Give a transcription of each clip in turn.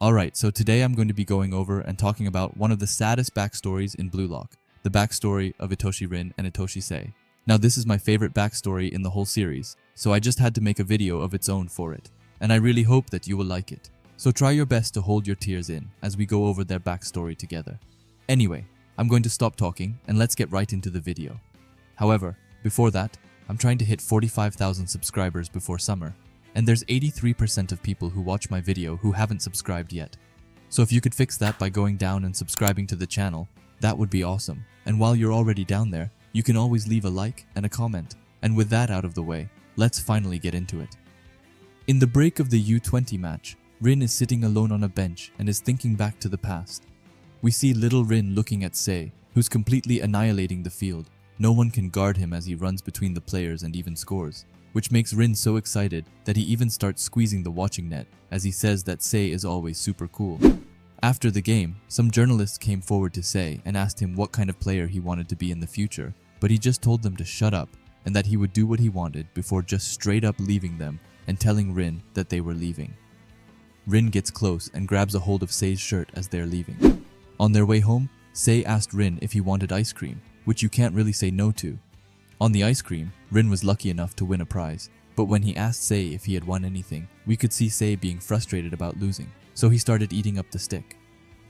Alright, so today I'm going to be going over and talking about one of the saddest backstories in Blue Lock, the backstory of Itoshi Rin and Itoshi Sei. Now this is my favorite backstory in the whole series, so I just had to make a video of its own for it, and I really hope that you will like it. So try your best to hold your tears in as we go over their backstory together. Anyway, I'm going to stop talking and let's get right into the video. However, before that, I'm trying to hit 45,000 subscribers before summer, and there's 83% of people who watch my video who haven't subscribed yet. So if you could fix that by going down and subscribing to the channel, that would be awesome. And while you're already down there, you can always leave a like and a comment. And with that out of the way, let's finally get into it. In the break of the U20 match, Rin is sitting alone on a bench and is thinking back to the past. We see little Rin looking at Sei, who's completely annihilating the field. No one can guard him as he runs between the players and even scores, which makes Rin so excited that he even starts squeezing the watching net as he says that Sei is always super cool. After the game, some journalists came forward to Sei and asked him what kind of player he wanted to be in the future, but he just told them to shut up and that he would do what he wanted before just straight up leaving them and telling Rin that they were leaving. Rin gets close and grabs a hold of Sei's shirt as they're leaving. On their way home, Sei asked Rin if he wanted ice cream, which you can't really say no to. On the ice cream, Rin was lucky enough to win a prize, but when he asked Sei if he had won anything, we could see Sei being frustrated about losing, so he started eating up the stick.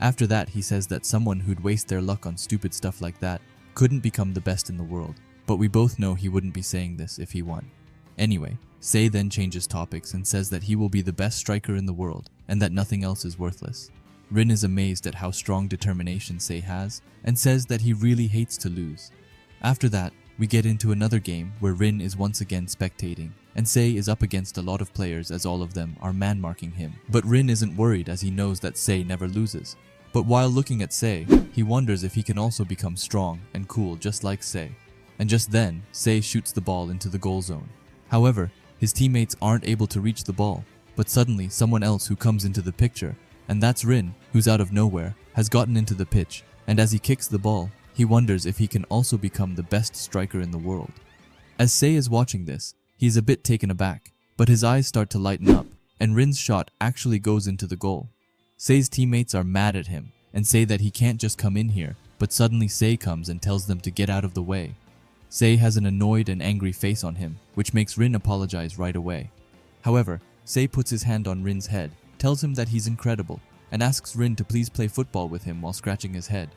After that, he says that someone who'd waste their luck on stupid stuff like that couldn't become the best in the world, but we both know he wouldn't be saying this if he won. Anyway, Sei then changes topics and says that he will be the best striker in the world and that nothing else is worthless. Rin is amazed at how strong determination Sei has and says that he really hates to lose. After that, we get into another game where Rin is once again spectating, and Sei is up against a lot of players as all of them are man-marking him. But Rin isn't worried as he knows that Sei never loses. But while looking at Sei, he wonders if he can also become strong and cool just like Sei. And just then, Sei shoots the ball into the goal zone. However, his teammates aren't able to reach the ball, but suddenly someone else who comes into the picture, and that's Rin, who's out of nowhere, has gotten into the pitch, and as he kicks the ball, he wonders if he can also become the best striker in the world. As Sei is watching this, he is a bit taken aback, but his eyes start to lighten up, and Rin's shot actually goes into the goal. Sei's teammates are mad at him, and say that he can't just come in here, but suddenly Sei comes and tells them to get out of the way. Sei has an annoyed and angry face on him, which makes Rin apologize right away. However, Sei puts his hand on Rin's head, tells him that he's incredible, and asks Rin to please play football with him while scratching his head.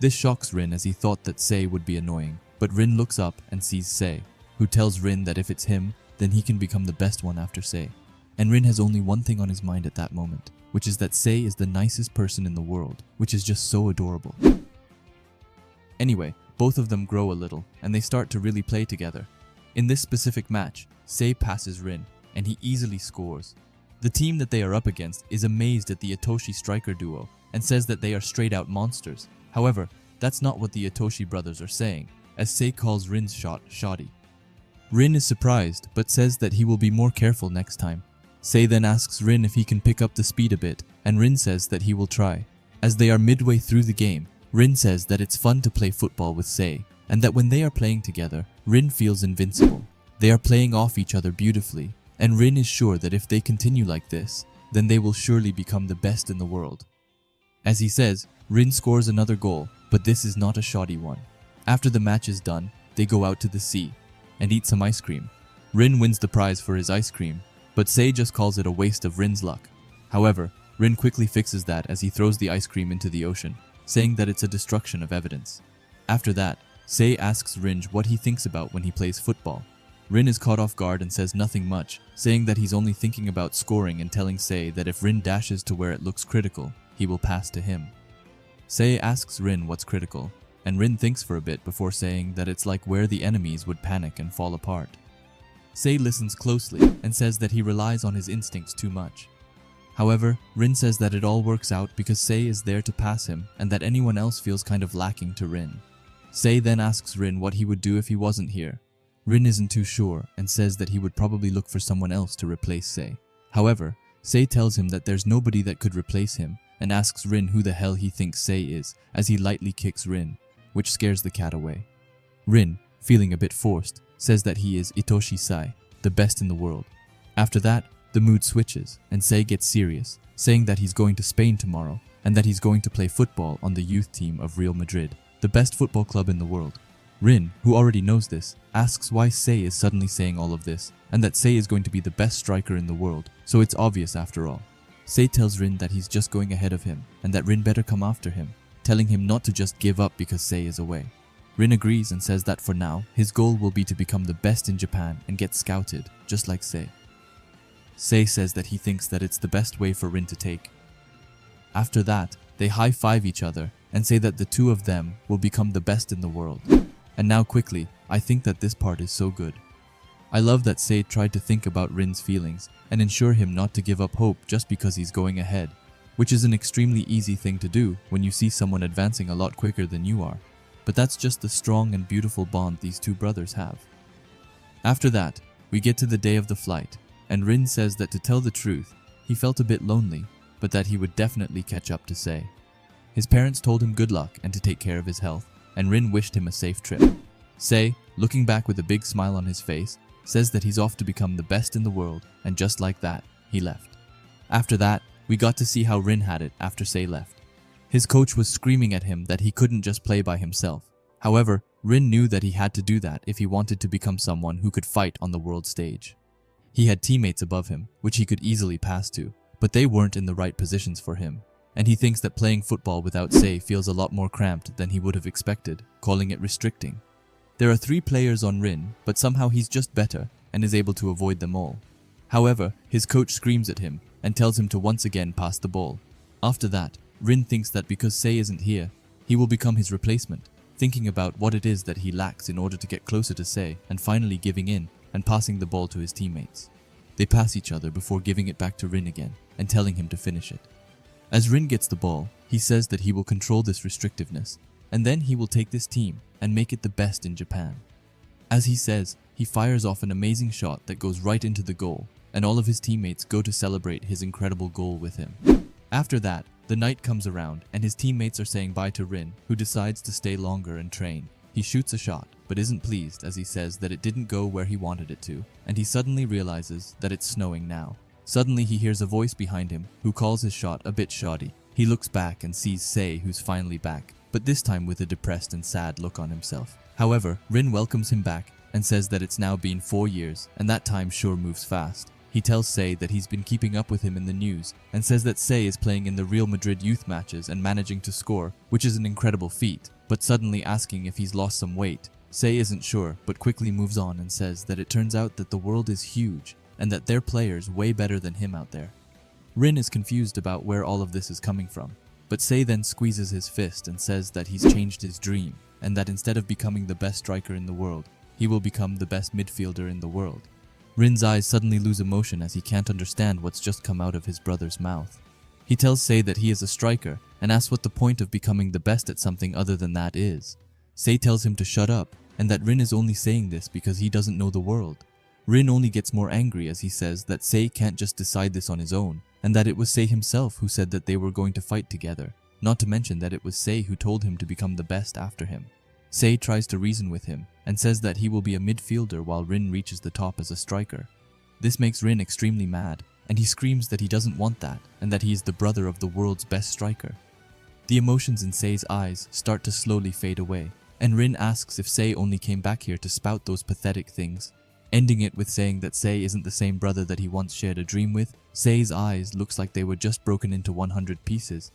This shocks Rin as he thought that Sei would be annoying, but Rin looks up and sees Sei, who tells Rin that if it's him, then he can become the best one after Sei. And Rin has only one thing on his mind at that moment, which is that Sei is the nicest person in the world, which is just so adorable. Anyway, both of them grow a little, and they start to really play together. In this specific match, Sei passes Rin, and he easily scores. The team that they are up against is amazed at the Itoshi striker duo, and says that they are straight out monsters. However, that's not what the Itoshi brothers are saying, as Sei calls Rin's shot shoddy. Rin is surprised, but says that he will be more careful next time. Sei then asks Rin if he can pick up the speed a bit, and Rin says that he will try. As they are midway through the game, Rin says that it's fun to play football with Sei, and that when they are playing together, Rin feels invincible. They are playing off each other beautifully, and Rin is sure that if they continue like this, then they will surely become the best in the world. As he says, Rin scores another goal, but this is not a shoddy one. After the match is done, they go out to the sea and eat some ice cream. Rin wins the prize for his ice cream, but Sei just calls it a waste of Rin's luck. However, Rin quickly fixes that as he throws the ice cream into the ocean, saying that it's a destruction of evidence. After that, Sei asks Rin what he thinks about when he plays football. Rin is caught off guard and says nothing much, saying that he's only thinking about scoring and telling Sei that if Rin dashes to where it looks critical, he will pass to him. Sei asks Rin what's critical, and Rin thinks for a bit before saying that it's like where the enemies would panic and fall apart. Sei listens closely and says that he relies on his instincts too much. However, Rin says that it all works out because Sei is there to pass him and that anyone else feels kind of lacking to Rin. Sei then asks Rin what he would do if he wasn't here. Rin isn't too sure and says that he would probably look for someone else to replace Sei. However, Sei tells him that there's nobody that could replace him and asks Rin who the hell he thinks Sei is as he lightly kicks Rin, which scares the cat away. Rin, feeling a bit forced, says that he is Itoshi Sei, the best in the world. After that, the mood switches and Sei gets serious, saying that he's going to Spain tomorrow and that he's going to play football on the youth team of Real Madrid, the best football club in the world. Rin, who already knows this, asks why Sei is suddenly saying all of this and that Sei is going to be the best striker in the world, so it's obvious after all. Sei tells Rin that he's just going ahead of him and that Rin better come after him, telling him not to just give up because Sei is away. Rin agrees and says that for now, his goal will be to become the best in Japan and get scouted, just like Sei. Sei says that he thinks that it's the best way for Rin to take. After that, they high-five each other and say that the two of them will become the best in the world. And now quickly, I think that this part is so good. I love that Sei tried to think about Rin's feelings and ensure him not to give up hope just because he's going ahead, which is an extremely easy thing to do when you see someone advancing a lot quicker than you are. But that's just the strong and beautiful bond these two brothers have. After that, we get to the day of the flight, and Rin says that to tell the truth, he felt a bit lonely, but that he would definitely catch up to Sei. His parents told him good luck and to take care of his health, and Rin wished him a safe trip. Sei, looking back with a big smile on his face, says that he's off to become the best in the world, and just like that, he left. After that, we got to see how Rin had it after Sei left. His coach was screaming at him that he couldn't just play by himself. However, Rin knew that he had to do that if he wanted to become someone who could fight on the world stage. He had teammates above him, which he could easily pass to, but they weren't in the right positions for him, and he thinks that playing football without Sei feels a lot more cramped than he would have expected, calling it restricting. There are 3 players on Rin, but somehow he's just better and is able to avoid them all. However, his coach screams at him and tells him to once again pass the ball. After that, Rin thinks that because Sei isn't here, he will become his replacement, thinking about what it is that he lacks in order to get closer to Sei and finally giving in and passing the ball to his teammates. They pass each other before giving it back to Rin again and telling him to finish it. As Rin gets the ball, he says that he will control this restrictiveness, and then he will take this team and make it the best in Japan. As he says, he fires off an amazing shot that goes right into the goal, and all of his teammates go to celebrate his incredible goal with him. After that, the night comes around and his teammates are saying bye to Rin, who decides to stay longer and train. He shoots a shot, but isn't pleased as he says that it didn't go where he wanted it to, and he suddenly realizes that it's snowing now. Suddenly he hears a voice behind him who calls his shot a bit shoddy. He looks back and sees Sei, who's finally back, but this time with a depressed and sad look on himself. However, Rin welcomes him back and says that it's now been 4 years and that time sure moves fast. He tells Sei that he's been keeping up with him in the news and says that Sei is playing in the Real Madrid youth matches and managing to score, which is an incredible feat, but suddenly asking if he's lost some weight. Sei isn't sure, but quickly moves on and says that it turns out that the world is huge and that they're players way better than him out there. Rin is confused about where all of this is coming from, but Sei then squeezes his fist and says that he's changed his dream and that instead of becoming the best striker in the world, he will become the best midfielder in the world. Rin's eyes suddenly lose emotion as he can't understand what's just come out of his brother's mouth. He tells Sei that he is a striker and asks what the point of becoming the best at something other than that is. Sei tells him to shut up and that Rin is only saying this because he doesn't know the world. Rin only gets more angry as he says that Sei can't just decide this on his own and that it was Sei himself who said that they were going to fight together, not to mention that it was Sei who told him to become the best after him. Sei tries to reason with him and says that he will be a midfielder while Rin reaches the top as a striker. This makes Rin extremely mad, and he screams that he doesn't want that and that he is the brother of the world's best striker. The emotions in Sei's eyes start to slowly fade away, and Rin asks if Sei only came back here to spout those pathetic things, ending it with saying that Sei isn't the same brother that he once shared a dream with. Sei's eyes looks like they were just broken into 100 pieces.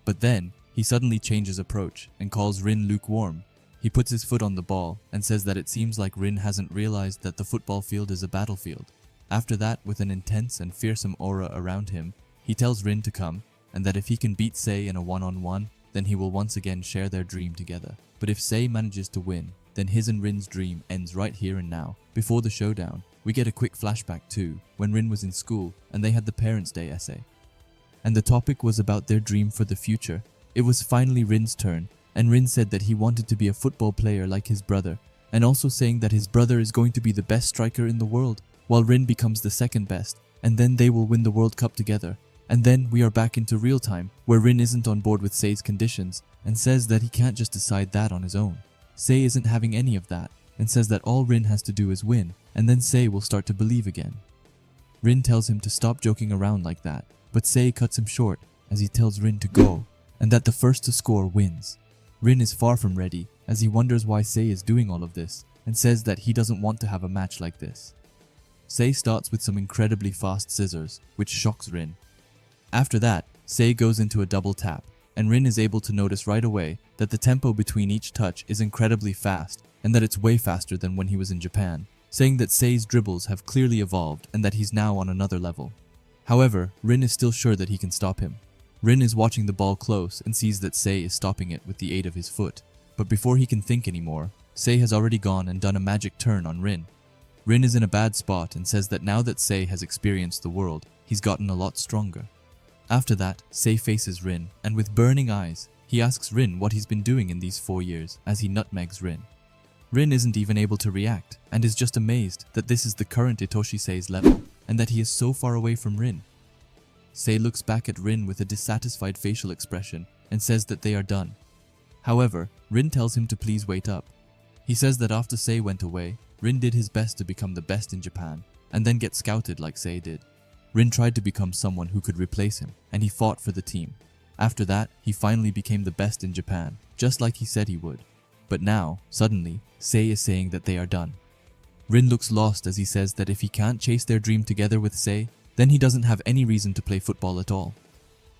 But then, he suddenly changes approach and calls Rin lukewarm. He puts his foot on the ball and says that it seems like Rin hasn't realized that the football field is a battlefield. After that, with an intense and fearsome aura around him, he tells Rin to come and that if he can beat Sei in a one-on-one, then he will once again share their dream together. But if Sei manages to win, then his and Rin's dream ends right here and now. Before the showdown, we get a quick flashback too, when Rin was in school and they had the Parents' Day essay. And the topic was about their dream for the future. It was finally Rin's turn, and Rin said that he wanted to be a football player like his brother, and also saying that his brother is going to be the best striker in the world, while Rin becomes the second best, and then they will win the World Cup together. And then we are back into real time, where Rin isn't on board with Sei's conditions, and says that he can't just decide that on his own. Sei isn't having any of that, and says that all Rin has to do is win, and then Sei will start to believe again. Rin tells him to stop joking around like that, but Sei cuts him short as he tells Rin to go, and that the first to score wins. Rin is far from ready as he wonders why Sei is doing all of this and says that he doesn't want to have a match like this. Sei starts with some incredibly fast scissors, which shocks Rin. After that, Sei goes into a double tap, and Rin is able to notice right away that the tempo between each touch is incredibly fast and that it's way faster than when he was in Japan, saying that Sei's dribbles have clearly evolved and that he's now on another level. However, Rin is still sure that he can stop him. Rin is watching the ball close and sees that Sei is stopping it with the aid of his foot, but before he can think anymore, Sei has already gone and done a magic turn on Rin. Rin is in a bad spot and says that now that Sei has experienced the world, he's gotten a lot stronger. After that, Sei faces Rin, and with burning eyes, he asks Rin what he's been doing in these 4 years as he nutmegs Rin. Rin isn't even able to react, and is just amazed that this is the current Itoshi Sei's level, and that he is so far away from Rin. Sei looks back at Rin with a dissatisfied facial expression and says that they are done. However, Rin tells him to please wait up. He says that after Sei went away, Rin did his best to become the best in Japan, and then get scouted like Sei did. Rin tried to become someone who could replace him, and he fought for the team. After that, he finally became the best in Japan, just like he said he would. But now, suddenly, Sei is saying that they are done. Rin looks lost as he says that if he can't chase their dream together with Sei, then he doesn't have any reason to play football at all.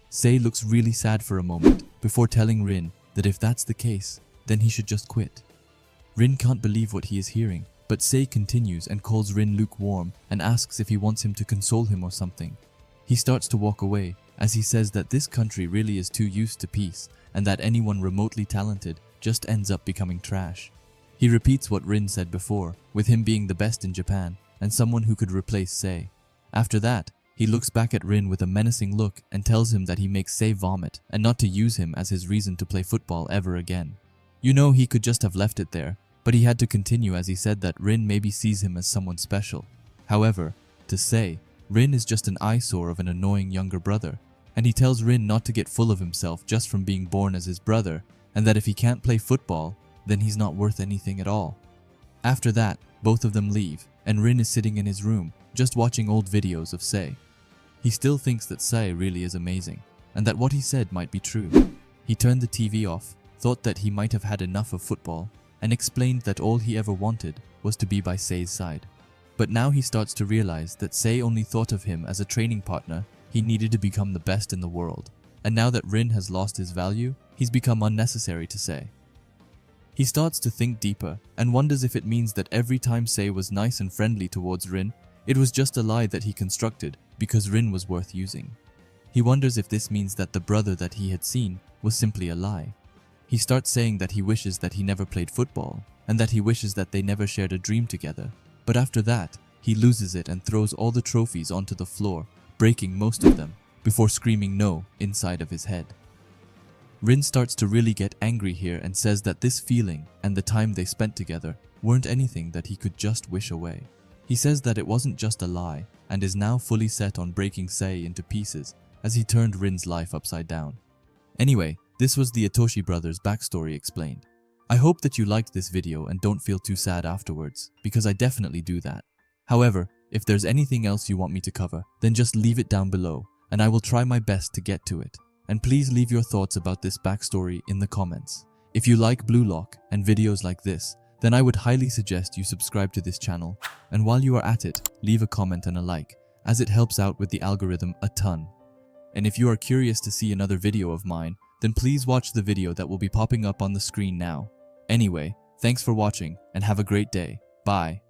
Sei looks really sad for a moment, before telling Rin that if that's the case, then he should just quit. Rin can't believe what he is hearing, but Sei continues and calls Rin lukewarm and asks if he wants him to console him or something. He starts to walk away, as he says that this country really is too used to peace, and that anyone remotely talented just ends up becoming trash. He repeats what Rin said before, with him being the best in Japan, and someone who could replace Sei. After that, he looks back at Rin with a menacing look and tells him that he makes Sei vomit and not to use him as his reason to play football ever again. You know, he could just have left it there, but he had to continue as he said that Rin maybe sees him as someone special. However, to Sei, Rin is just an eyesore of an annoying younger brother, and he tells Rin not to get full of himself just from being born as his brother, and that if he can't play football, then he's not worth anything at all. After that, both of them leave, and Rin is sitting in his room, just watching old videos of Sei. He still thinks that Sei really is amazing, and that what he said might be true. He turned the TV off, thought that he might have had enough of football, and explained that all he ever wanted was to be by Sei's side. But now he starts to realize that Sei only thought of him as a training partner. He needed to become the best in the world, and now that Rin has lost his value, he's become unnecessary to Sei. He starts to think deeper and wonders if it means that every time Sei was nice and friendly towards Rin, it was just a lie that he constructed because Rin was worth using. He wonders if this means that the brother that he had seen was simply a lie. He starts saying that he wishes that he never played football and that he wishes that they never shared a dream together. But after that, he loses it and throws all the trophies onto the floor, breaking most of them, before screaming no inside of his head. Rin starts to really get angry here and says that this feeling and the time they spent together weren't anything that he could just wish away. He says that it wasn't just a lie and is now fully set on breaking Sei into pieces as he turned Rin's life upside down. Anyway, this was the Itoshi brothers' backstory explained. I hope that you liked this video and don't feel too sad afterwards, because I definitely do that. However, if there's anything else you want me to cover, then just leave it down below and I will try my best to get to it. And please leave your thoughts about this backstory in the comments. If you like Blue Lock and videos like this, then I would highly suggest you subscribe to this channel, and while you are at it, leave a comment and a like, as it helps out with the algorithm a ton. And if you are curious to see another video of mine, then please watch the video that will be popping up on the screen now. Anyway, thanks for watching and have a great day. Bye.